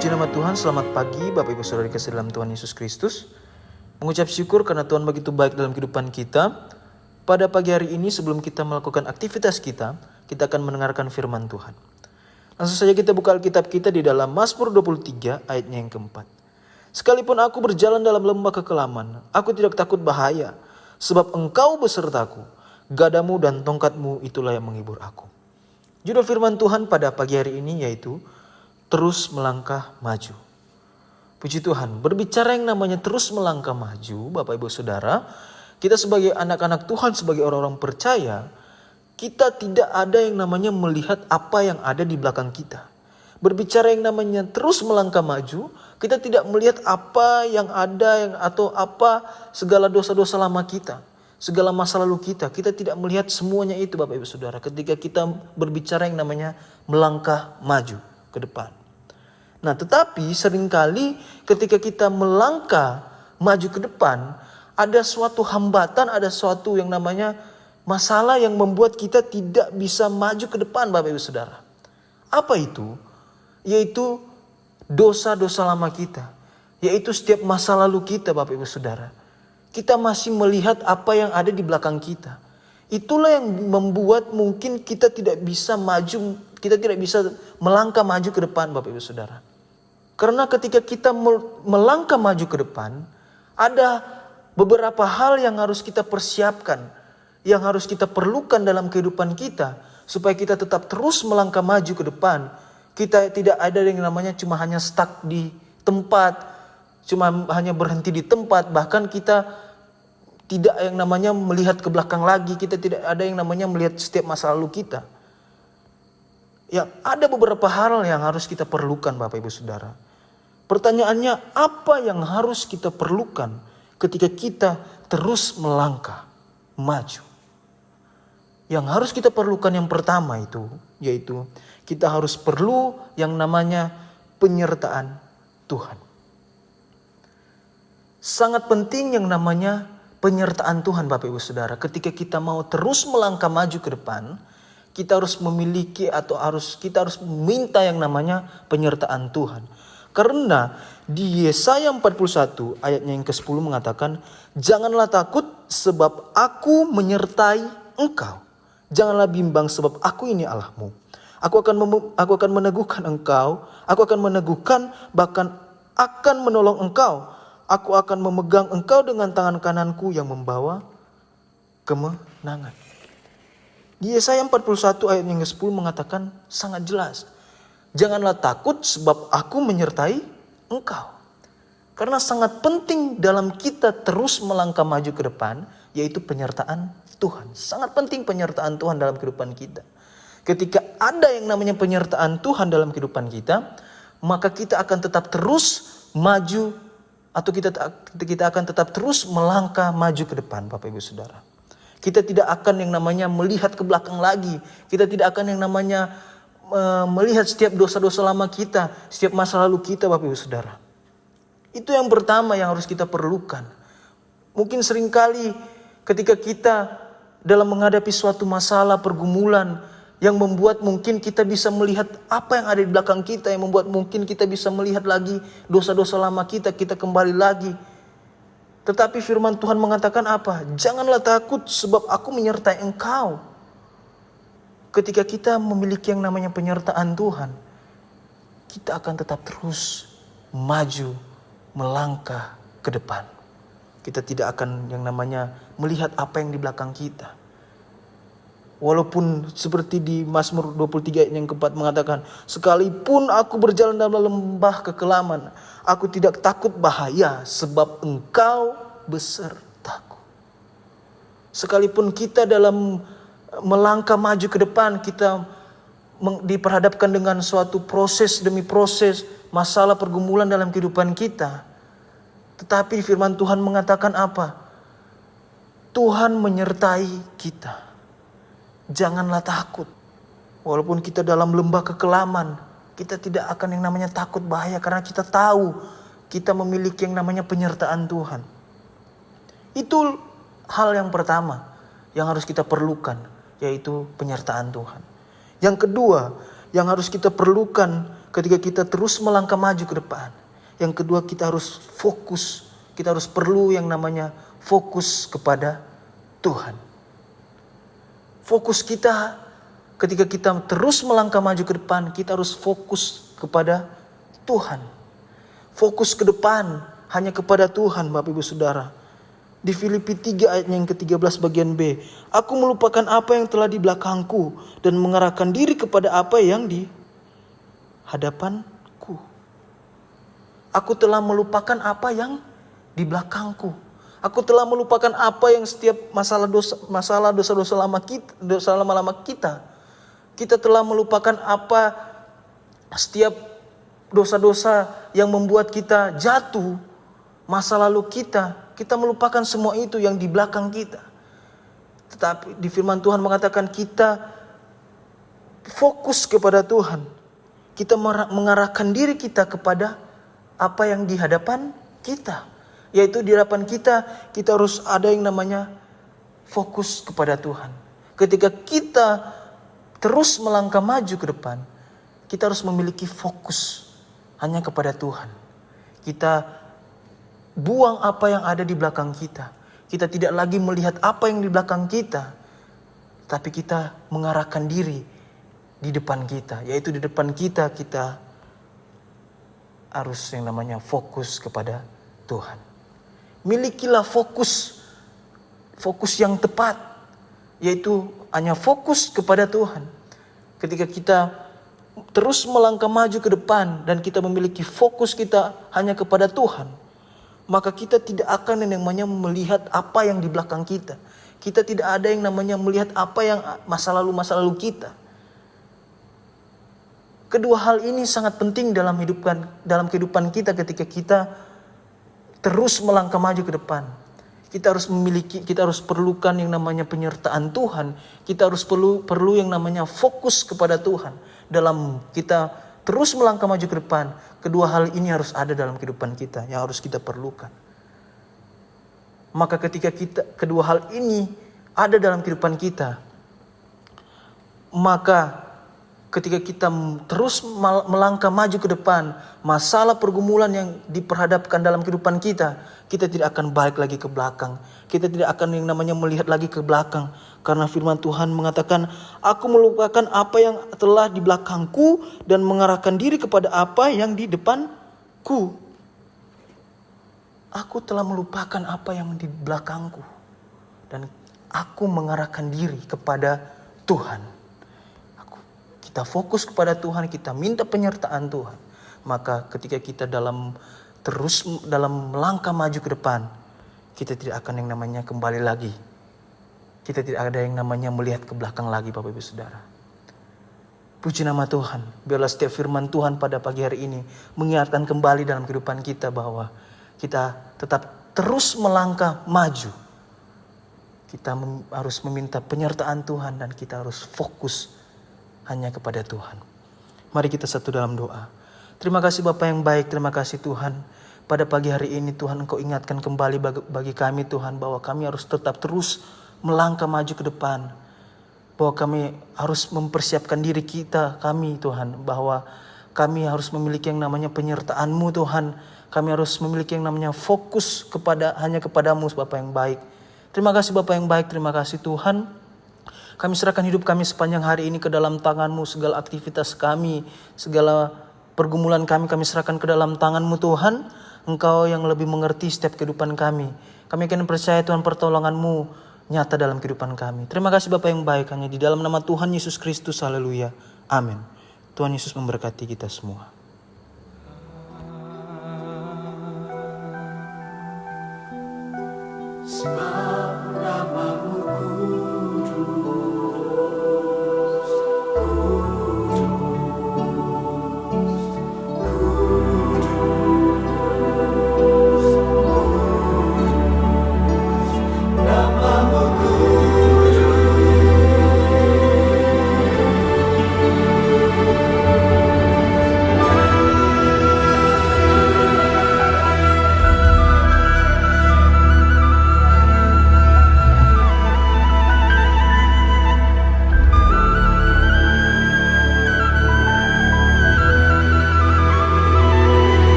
Puji nama Tuhan, selamat pagi Bapak Ibu Saudara dikasih dalam Tuhan Yesus Kristus. Mengucap syukur karena Tuhan begitu baik dalam kehidupan kita. Pada pagi hari ini sebelum kita melakukan aktivitas kita akan mendengarkan firman Tuhan. Langsung saja kita buka Alkitab kita di dalam Mazmur 23 ayatnya yang keempat. Sekalipun aku berjalan dalam lembah kekelaman, aku tidak takut bahaya, sebab Engkau besertaku, gadamu dan tongkatmu itulah yang menghibur aku. Judul firman Tuhan pada pagi hari ini yaitu terus melangkah maju. Puji Tuhan, berbicara yang namanya terus melangkah maju, Bapak Ibu Saudara, kita sebagai anak-anak Tuhan, sebagai orang-orang percaya, kita tidak ada yang namanya melihat apa yang ada di belakang kita. Berbicara yang namanya terus melangkah maju, kita tidak melihat apa yang ada atau apa segala dosa-dosa lama kita, segala masa lalu kita tidak melihat semuanya itu Bapak Ibu Saudara ketika kita berbicara yang namanya melangkah maju ke depan. Nah, tetapi seringkali ketika kita melangkah maju ke depan, ada suatu hambatan, ada suatu yang namanya masalah yang membuat kita tidak bisa maju ke depan Bapak Ibu Saudara. Apa itu? Yaitu dosa-dosa lama kita, yaitu setiap masa lalu kita Bapak Ibu Saudara. Kita masih melihat apa yang ada di belakang kita. Itulah yang membuat mungkin kita tidak bisa maju, kita tidak bisa melangkah maju ke depan Bapak Ibu Saudara. Karena ketika kita melangkah maju ke depan, ada beberapa hal yang harus kita persiapkan, yang harus kita perlukan dalam kehidupan kita, supaya kita tetap terus melangkah maju ke depan. Kita tidak ada yang namanya cuma hanya stuck di tempat, cuma hanya berhenti di tempat, bahkan kita tidak yang namanya melihat ke belakang lagi, kita tidak ada yang namanya melihat setiap masa lalu kita. Ya, ada beberapa hal yang harus kita perlukan Bapak Ibu Saudara. Pertanyaannya, apa yang harus kita perlukan ketika kita terus melangkah maju? Yang harus kita perlukan yang pertama itu, yaitu kita harus perlu yang namanya penyertaan Tuhan. Sangat penting yang namanya penyertaan Tuhan Bapak Ibu Saudara. Ketika kita mau terus melangkah maju ke depan, kita harus memiliki atau kita harus minta yang namanya penyertaan Tuhan. Karena di Yesaya 41 ayatnya yang ke-10 mengatakan, janganlah takut sebab aku menyertai engkau. Janganlah bimbang sebab aku ini Allahmu. Aku akan meneguhkan engkau, aku akan meneguhkan bahkan akan menolong engkau. Aku akan memegang engkau dengan tangan kananku yang membawa kemenangan. Di Yesaya 41 ayat yang ke-10 mengatakan sangat jelas. Janganlah takut sebab aku menyertai engkau. Karena sangat penting dalam kita terus melangkah maju ke depan, yaitu penyertaan Tuhan. Sangat penting penyertaan Tuhan dalam kehidupan kita. Ketika ada yang namanya penyertaan Tuhan dalam kehidupan kita, maka kita akan tetap terus maju, atau kita akan tetap terus melangkah maju ke depan Bapak Ibu Saudara. Kita tidak akan yang namanya melihat ke belakang lagi. Kita tidak akan yang namanya melihat setiap dosa-dosa lama kita, setiap masa lalu kita Bapak Ibu Saudara. Itu yang pertama yang harus kita perlukan. Mungkin seringkali ketika kita dalam menghadapi suatu masalah, pergumulan yang membuat mungkin kita bisa melihat apa yang ada di belakang kita, yang membuat mungkin kita bisa melihat lagi dosa-dosa lama kita kembali lagi. Tetapi firman Tuhan mengatakan apa? Janganlah takut sebab aku menyertai engkau. Ketika kita memiliki yang namanya penyertaan Tuhan, kita akan tetap terus maju, melangkah ke depan. Kita tidak akan yang namanya melihat apa yang di belakang kita. Walaupun seperti di Mazmur 23 ayat yang keempat mengatakan, sekalipun aku berjalan dalam lembah kekelaman, aku tidak takut bahaya sebab engkau besertaku. Sekalipun kita dalam melangkah maju ke depan, kita diperhadapkan dengan suatu proses demi proses, masalah pergumulan dalam kehidupan kita. Tetapi firman Tuhan mengatakan apa? Tuhan menyertai kita. Janganlah takut. Walaupun kita dalam lembah kekelaman, kita tidak akan yang namanya takut bahaya. Karena kita tahu kita memiliki yang namanya penyertaan Tuhan. Itu hal yang pertama yang harus kita perlukan, yaitu penyertaan Tuhan. Yang kedua yang harus kita perlukan ketika kita terus melangkah maju ke depan. Yang kedua, kita harus fokus. Kita harus perlu yang namanya fokus kepada Tuhan. Fokus kita ketika kita terus melangkah maju ke depan, kita harus fokus kepada Tuhan. Fokus ke depan hanya kepada Tuhan, Bapak Ibu Saudara. Di Filipi 3 ayat yang ke-13 bagian B. Aku melupakan apa yang telah di belakangku dan mengarahkan diri kepada apa yang di hadapanku. Aku telah melupakan apa yang di belakangku. Aku telah melupakan apa yang setiap masalah dosa-dosa lama kita. Kita telah melupakan apa setiap dosa-dosa yang membuat kita jatuh, masa lalu kita. Kita melupakan semua itu yang di belakang kita. Tetapi di firman Tuhan mengatakan kita fokus kepada Tuhan. Kita mengarahkan diri kita kepada apa yang di hadapan kita. Yaitu di hadapan kita harus ada yang namanya fokus kepada Tuhan. Ketika kita terus melangkah maju ke depan, kita harus memiliki fokus hanya kepada Tuhan. Kita buang apa yang ada di belakang kita. Kita tidak lagi melihat apa yang di belakang kita, tapi kita mengarahkan diri di depan kita. Yaitu di depan kita harus yang namanya fokus kepada Tuhan. Milikilah fokus yang tepat, yaitu hanya fokus kepada Tuhan. Ketika kita terus melangkah maju ke depan dan kita memiliki fokus kita hanya kepada Tuhan, maka kita tidak akan yang namanya melihat apa yang di belakang kita. Kita tidak ada yang namanya melihat apa yang masa lalu kita. Kedua hal ini sangat penting dalam kehidupan kita ketika kita terus melangkah maju ke depan. Kita harus perlukan yang namanya penyertaan Tuhan. Kita harus perlu yang namanya fokus kepada Tuhan. Dalam kita terus melangkah maju ke depan, kedua hal ini harus ada dalam kehidupan kita yang harus kita perlukan. Maka ketika kedua hal ini ada dalam kehidupan kita, maka ketika kita terus melangkah maju ke depan, masalah pergumulan yang diperhadapkan dalam kehidupan kita tidak akan balik lagi ke belakang. Kita tidak akan yang namanya melihat lagi ke belakang. Karena firman Tuhan mengatakan, aku melupakan apa yang telah di belakangku dan mengarahkan diri kepada apa yang di depanku. Aku telah melupakan apa yang di belakangku dan aku mengarahkan diri kepada Tuhan. Kita fokus kepada Tuhan, kita minta penyertaan Tuhan. Maka ketika kita dalam melangkah maju ke depan, kita tidak akan yang namanya kembali lagi. Kita tidak ada yang namanya melihat ke belakang lagi, Bapak Ibu Saudara. Puji nama Tuhan. Biarlah setiap firman Tuhan pada pagi hari ini mengingatkan kembali dalam kehidupan kita bahwa kita tetap terus melangkah maju. Kita harus meminta penyertaan Tuhan dan kita harus fokus hanya kepada Tuhan. Mari kita satu dalam doa. Terima kasih Bapa yang baik, terima kasih Tuhan. Pada pagi hari ini Tuhan Engkau ingatkan kembali bagi kami Tuhan bahwa kami harus tetap terus melangkah maju ke depan. Bahwa kami harus mempersiapkan diri kami Tuhan. Bahwa kami harus memiliki yang namanya penyertaan-Mu Tuhan. Kami harus memiliki yang namanya fokus hanya kepadamu Bapa yang baik. Terima kasih Bapa yang baik, terima kasih Tuhan. Kami serahkan hidup kami sepanjang hari ini ke dalam tangan-Mu. Segala aktivitas kami, segala pergumulan kami serahkan ke dalam tangan-Mu Tuhan. Engkau yang lebih mengerti setiap kehidupan kami. Kami akan percaya Tuhan pertolongan-Mu nyata dalam kehidupan kami. Terima kasih Bapa yang baik, hanya di dalam nama Tuhan Yesus Kristus. Haleluya. Amin. Tuhan Yesus memberkati kita semua. Smile.